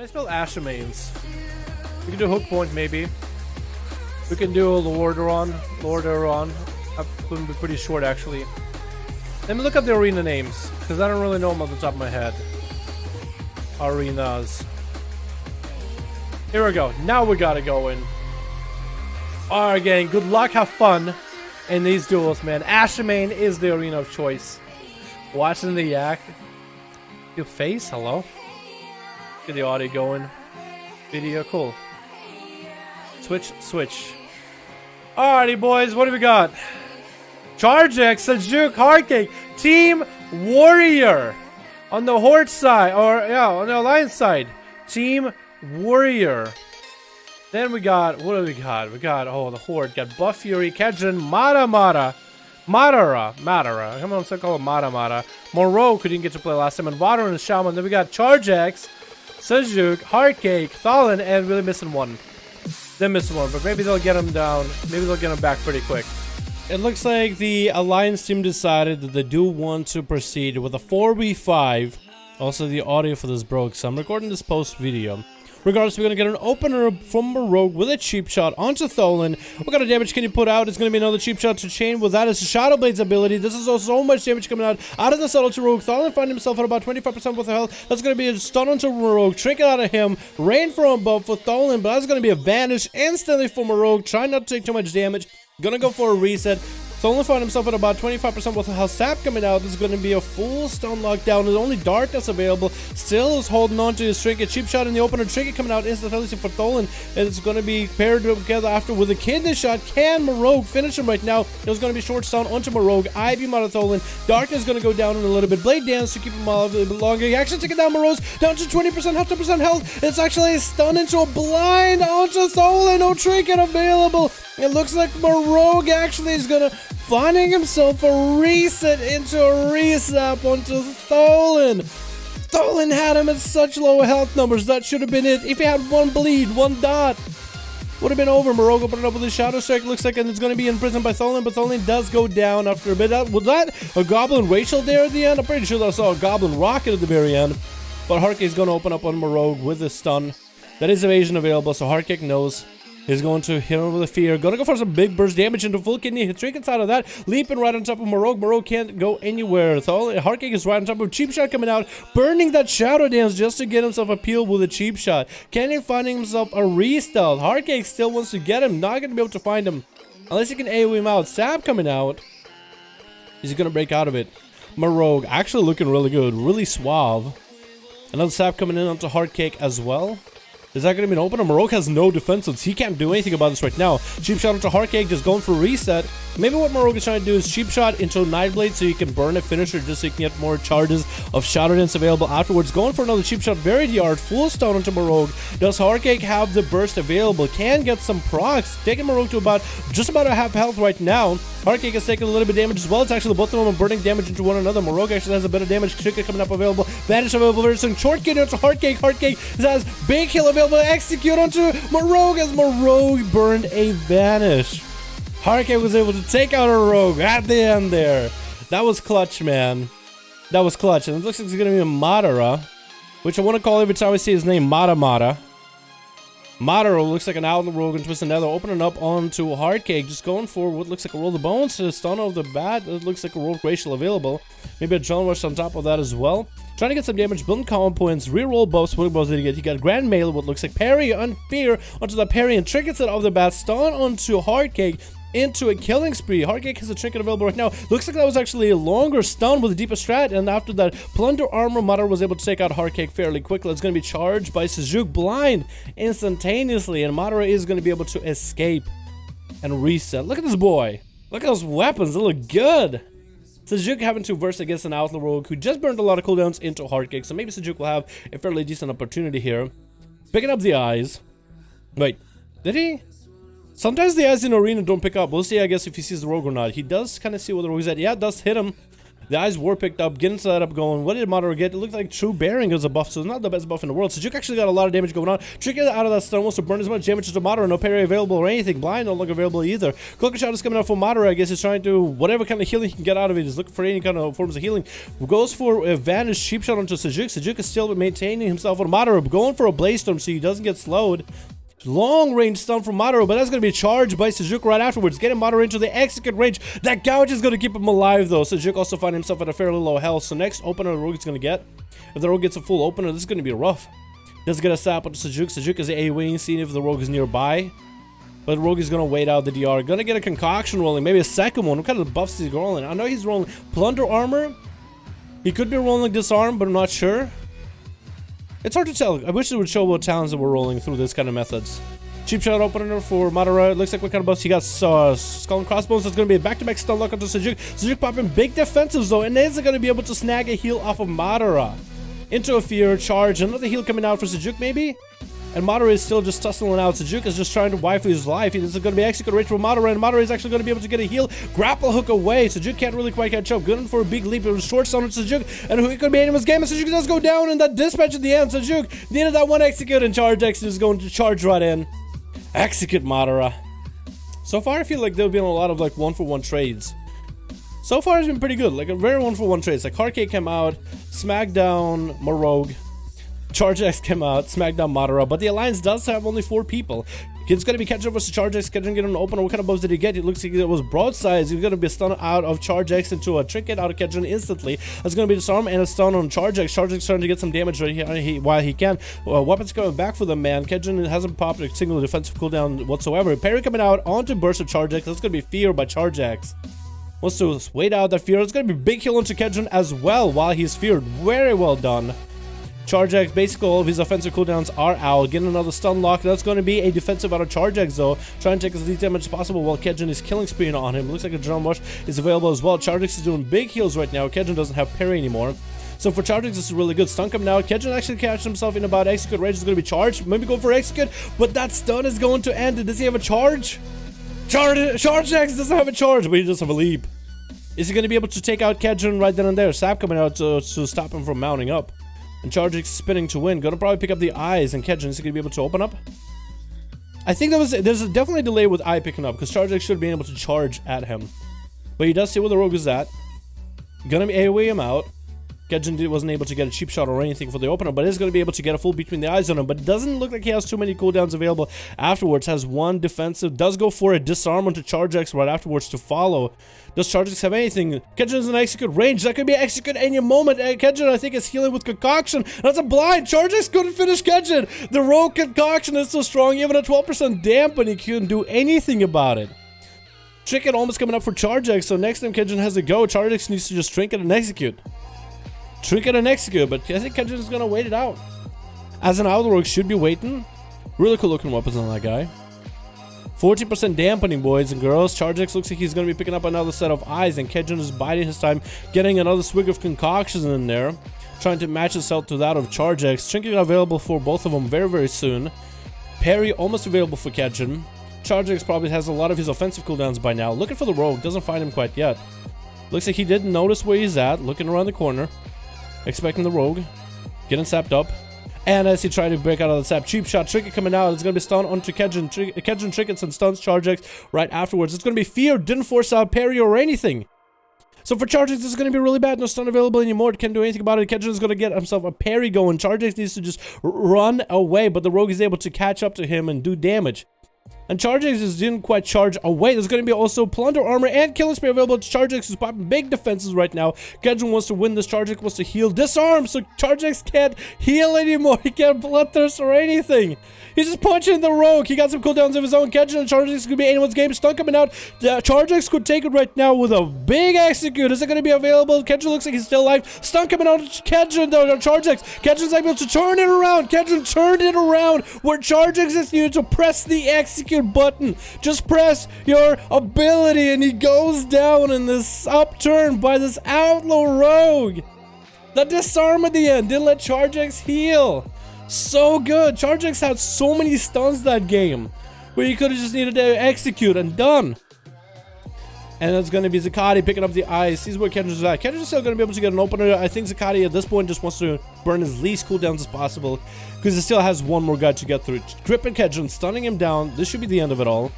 I spell Ashamanes. We can do hook point maybe. We can do Lordaeron. That would be pretty short actually. Let me look up the arena names, because I don't really know them off the top of my head. Arenas. Here we go. Now we gotta go in. Alright gang, good luck, have fun in these duels, man. Ashamane is the arena of choice. Watching the yak. Your face, hello? Get the audio going. Video, cool. Switch. Alrighty boys, what do we got? Charge X, Sejuk, Hardcake, Team Warrior. On the Horde side, or yeah, on the Alliance side. Team Warrior. Then we got, what do we got? We got, oh, the Horde. Got Buff Fury, Kejin, Madara. Come on, so call it Madara. Moreau, who didn't get to play last time, and Water and Shaman. Then we got Charge X, Sejuk, Hardcake, Thalin, and really missing one. They're missing one, but maybe they'll get him down. Maybe they'll get him back pretty quick. It looks like the Alliance team decided that they do want to proceed with a 4v5. Also, the audio for this broke, so I'm recording this post-video. Regardless, we're going to get an opener from Rogue with a cheap shot onto Tholin. What kind of damage can you put out? It's going to be another cheap shot to chain with that is Shadow Blade's ability. This is also so much damage coming out of the Subtlety Rogue. Tholin finds himself at about 25% worth of health. That's going to be a stun onto Rogue. Trinket out of him. Rain from above for Tholin, but that's going to be a vanish instantly from Rogue. Try not to take too much damage. Gonna go for a reset. Tholin found himself at about 25% worth of health. Sap coming out. This is going to be a full stun lockdown. There's only darkness available. Still is holding on to his Trinket. Cheap shot in the opener. Trinket coming out instantly for Tholin. And it's going to be paired together after with a kidney shot. Can Marogue finish him right now? It was going to be short stun onto Marogue. Ivy out of Tholin. Darkness is going to go down in a little bit. Blade dance to keep him a little bit longer. He actually taking down Marogue down to 20% health, 10% health. It's actually a stun into a blind onto Tholin. No Trinket available. It looks like Marogue actually is going to finding himself a reset into a resap onto Tholin. Tholin had him at such low health numbers. That should have been it. If he had one bleed, one dot, would have been over. Marogue opened up with a Shadow Strike. Looks like it's going to be imprisoned by Tholin, but Tholin does go down after a bit. Was that a Goblin Rachel there at the end? I'm pretty sure that I saw a Goblin Rocket at the very end. But Hardcake is going to open up on Marogue with a stun. That is evasion available, so Hardcake knows. He's going to hit him with a fear. Gonna go for some big burst damage into full kidney. Hit Trinkets out of that. Leaping right on top of Marogue. Marogue can't go anywhere. Hardcake is right on top of cheap shot coming out. Burning that Shadow Dance just to get himself a peel with a cheap shot. Kenny finding himself a re-stealth. Hardcake still wants to get him. Not gonna be able to find him. Unless he can AoE him out. Sab coming out. He's gonna break out of it. Marogue actually looking really good. Really suave. Another Sab coming in onto Hardcake as well. Is that going to be an opener? Marogue has no defenses. He can't do anything about this right now. Cheap shot into Hardcake, just going for reset. Maybe what Marogue is trying to do is cheap shot into Nightblade so you can burn a finisher just so you can get more charges of Shadow Dance available afterwards. Going for another cheap shot, very hard, full stun onto Marogue. Does Hardcake have the burst available? Can get some procs. Taking Marogue to just about a half health right now. Hardcake is taking a little bit of damage as well. It's actually both of them are burning damage into one another. Marogue actually has a bit of damage. Trinket coming up available. Vanish available very soon. Short get into Hardcake. Hardcake has big heal available. Execute onto Marogue as Marogue burned a Vanish. Hardcake was able to take out a Rogue at the end there. That was clutch, man. That was clutch. And it looks like it's going to be a Madara, which I want to call every time I see his name Madara. Madara looks like an Outlaw Rogue and Twist Another, opening up onto Hardcake, just going for what looks like a Roll the Bones to stun off the bat. It looks like a Rogue Racial available. Maybe a Adrenaline Rush on top of that as well. Trying to get some damage, building common points, reroll buffs. What buffs did he get? He got Grand Mail, what looks like Parry and Fear onto the Parry and Trinkets it off the bat, stun onto Hardcake. Into a killing spree. Hardcake has a Trinket available right now. Looks like that was actually a longer stun with a deeper strat, and after that, Plunder Armor Madara was able to take out Hardcake fairly quickly. It's going to be charged by Sejuk blind instantaneously, and Madara is going to be able to escape and reset. Look at this boy. Look at those weapons. They look good. Sejuk having to verse against an Outlaw Rogue who just burned a lot of cooldowns into Hardcake, so maybe Sejuk will have a fairly decent opportunity here. Picking up the eyes. Wait, did he? Sometimes the eyes in arena don't pick up. We'll see, I guess, if he sees the Rogue or not. He does kind of see where the Rogue is at. Yeah, it does hit him. The eyes were picked up, getting set up going. What did Madara get? It looked like True Bearing as a buff, so it's not the best buff in the world. Sejuk actually got a lot of damage going on. Tricky out of that stun, wants to burn as much damage as Madara. No parry available or anything. Blind no longer available either. Cloak Shot is coming out for Madara. I guess he's trying to, whatever kind of healing he can get out of it. He's looking for any kind of forms of healing. Goes for a Vanish Cheap Shot onto Sejuk. Sejuk is still maintaining himself on Madara, going for a Blaze Storm so he doesn't get slowed. Long range stun from Madara, but that's going to be charged by Sejuk right afterwards, getting Madara into the execute range. That gouge is going to keep him alive though. Sejuk also finds himself at a fairly low health, so next opener the Rogue is going to get, if the Rogue gets a full opener, this is going to be rough. Does get a sap onto Sejuk. Sejuk is AoEing, seeing if the Rogue is nearby, but Rogue is going to wait out the DR. Going to get a concoction rolling, maybe a second one. What kind of buffs is he rolling? I know he's rolling Plunder Armor. He could be rolling Disarm, but I'm not sure. It's hard to tell. I wish it would show what talents that we're rolling through this kind of methods. Cheap Shot opener for Madara. It looks like what kind of buffs he got. Skull and Crossbones. It's going to be a back-to-back stun lock onto Sejuk. Sejuk popping big defensives though, and isn't going to be able to snag a heal off of Madara. Into a fear charge. Another heal coming out for Sejuk maybe? And Madara is still just tussling out. Sejuk is just trying to waifu his life. This is going to be execute rate for Madara, and Madara is actually going to be able to get a heal. Grapple hook away. Sejuk can't really quite catch up. Going for a big leap. It was short stun on Sejuk, and who could be anyone's game. And Sejuk does go down in that dispatch at the end. Sejuk needed that one execute, and Charge X is going to charge right in. Execute Madara. So far, I feel like there have been a lot of like 1-for-1 trades. So far, it's been pretty good. Like a very 1-for-1 trades. Like Hardcake came out, Smackdown Rogue. Charge X came out, Smackdown Madara, but the Alliance does have only 4 people. It's going to be catching up with Charge X, catching get an opener. What kind of buffs did he get? It looks like it was broadside. He's going to be stunned out of Charge X into a trinket out of Kedron instantly. That's going to be disarm and a stun on Charge X. Charge X starting to get some damage right here while he can. Weapons coming back for the man. Kedron hasn't popped a single defensive cooldown whatsoever. Parry coming out onto burst of Charge X. That's going to be fear by Charge X. Wants to wait out that fear. It's going to be big heal onto Kedron as well while he's feared. Very well done. Charge X, basically all of his offensive cooldowns are out. Getting another stun lock. That's going to be a defensive out of Charge X though. Trying to take as least damage as possible while Kedron is killing spree on him. Looks like a Adrenaline Rush is available as well. Charge X is doing big heals right now. Kedron doesn't have parry anymore. So for Charge X, this is really good. Stun coming out. Kedron actually catches himself in about execute range. Is going to be charged. Maybe go for execute, but that stun is going to end. Does he have a charge? Charge X doesn't have a charge, but he does have a leap. Is he going to be able to take out Kedron right then and there? Sap coming out to stop him from mounting up. And Charge X spinning to win. Gonna probably pick up the eyes, and Kedron is he gonna be able to open up? I think there's definitely a delay with eye picking up because Charge X should be able to charge at him. But he does see where the Rogue is at. Gonna be AoE him out. Kedron wasn't able to get a cheap shot or anything for the opener, but is going to be able to get a full between the eyes on him. But it doesn't look like he has too many cooldowns available afterwards. Has one defensive. Does go for a disarm onto Charge X right afterwards to follow. Does Charge X have anything? Kedron is in execute range. That could be execute any moment. Kedron, I think, is healing with concoction. That's a blind. Charge X couldn't finish Kedron. The rogue concoction is so strong. Even a 12% dampen, he couldn't do anything about it. Trinket almost coming up for Charge X, so next time Kedron has to go, Charge X needs to just Trinket and execute. Trinket and execute, but I think Kedron is going to wait it out. As an Outlaw Rogue should be waiting. Really cool looking weapons on that guy. 14% dampening, boys and girls. Charge X looks like he's going to be picking up another set of eyes, and Kedron is biding his time, getting another swig of concoctions in there, trying to match itself to that of Charge X. Trinket available for both of them very, very soon. Parry almost available for Kedron. Charge X probably has a lot of his offensive cooldowns by now. Looking for the Rogue, doesn't find him quite yet. Looks like he didn't notice where he's at, looking around the corner. Expecting the Rogue, getting sapped up. And as he tried to break out of the sap, cheap shot, Trinket coming out. It's going to be stunned onto Kedron. Kedron trinkets and stuns Charge X right afterwards. It's going to be fear, didn't force out parry or anything. So for Charge X, this is going to be really bad. No stun available anymore. Can't do anything about it. Kedron is going to get himself a parry going. Charge X needs to just run away, but the Rogue is able to catch up to him and do damage. And Charge X just didn't quite charge away. There's going to be also Plunder Armor and Killing Spree available to Charge X, who's popping big defenses right now. Kedron wants to win this. Charge X wants to heal. Disarm, so Charge X can't heal anymore. He can't bloodthirst or anything. He's just punching the Rogue. He got some cooldowns of his own. Kedron and Charge X could be anyone's game. Stun coming out. Charge X could take it right now with a big execute. Is it going to be available? Kedron looks like he's still alive. Stun coming out. Kedron, though, Charge X. Kedron's able to turn it around. Kedron turned it around where Charge X is needed to press the execute button. Just press your ability, and he goes down in this upturn by this Outlaw Rogue. The disarm at the end didn't let Charge X heal. So good. Charge X had so many stuns that game where you could have just needed to execute and done. And it's going to be Zakati picking up the ice. Sees where Kendrick's at. Kendrick's still going to be able to get an opener. I think Zakati at this point just wants to burn his least cooldowns as possible, because he still has one more guy to get through. Gripping Kedron, stunning him down. This should be the end of it all.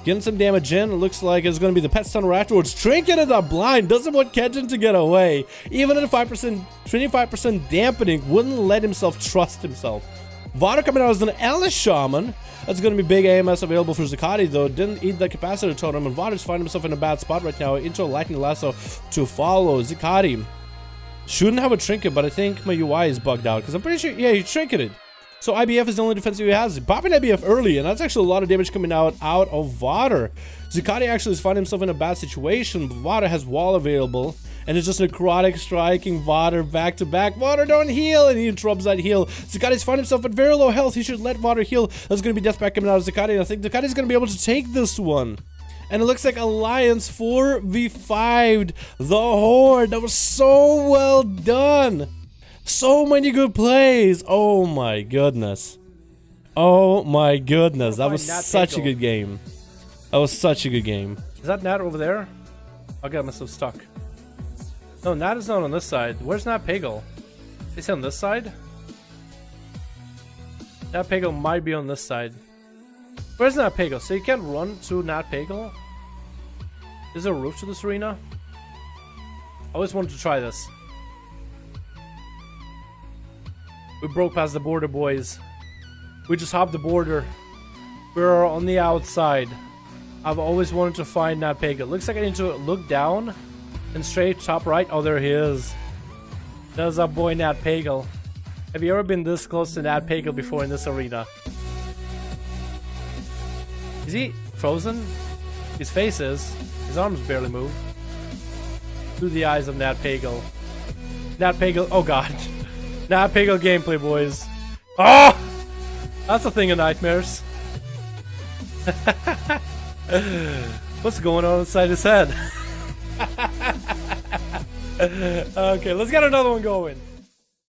Getting some damage in. It looks like it's going to be the pet stunner afterwards. Trinket in the blind. Doesn't want Kedron to get away. Even at a 5%, 25% dampening, wouldn't let himself trust himself. Vada coming out as an Ellis Shaman. That's going to be big AMS available for Zakati, though. Didn't eat the capacitor totem, and Vada's finding himself in a bad spot right now. Into a lightning lasso to follow. Zakati shouldn't have a trinket, but I think my UI is bugged out, because I'm pretty sure, yeah, he trinketed. So IBF is the only defensive he has. Popping IBF early, and that's actually a lot of damage coming out of Vada. Zakati actually is finding himself in a bad situation, but Vada has wall available. And it's just necrotic striking Vada back to back. Vada don't heal, and he interrupts that heal. Zakati's finding himself at very low health. He should let Vada heal. That's going to be deathback coming out of Zakati. And I think Zakati's going to be able to take this one. And it looks like Alliance 4v5'd the Horde. That was so well done. So many good plays. Oh my goodness. Oh my goodness. That was such a good game. That was such a good game. Is that Nat over there? I'll get myself stuck. No, Nat is not on this side. Where's Nat Pagel? Is he on this side? Nat Pagel might be on this side. Where's Nat Pagel? So you can't run to Nat Pagel? Is there a roof to this arena? I always wanted to try this. We broke past the border, boys. We just hopped the border. We're on the outside. I've always wanted to find Nat Pagel. Looks like I need to look down and straight top right. Oh, there he is. There's our boy Nat Pagel. Have you ever been this close to Nat Pagel before in this arena? Is he frozen? His face is. His arms barely move. Through the eyes of Nat Pagel. Nat Pagel. Oh god. Nat Pagel gameplay, boys. Oh! That's a thing of nightmares. What's going on inside his head? Okay, let's get another one going.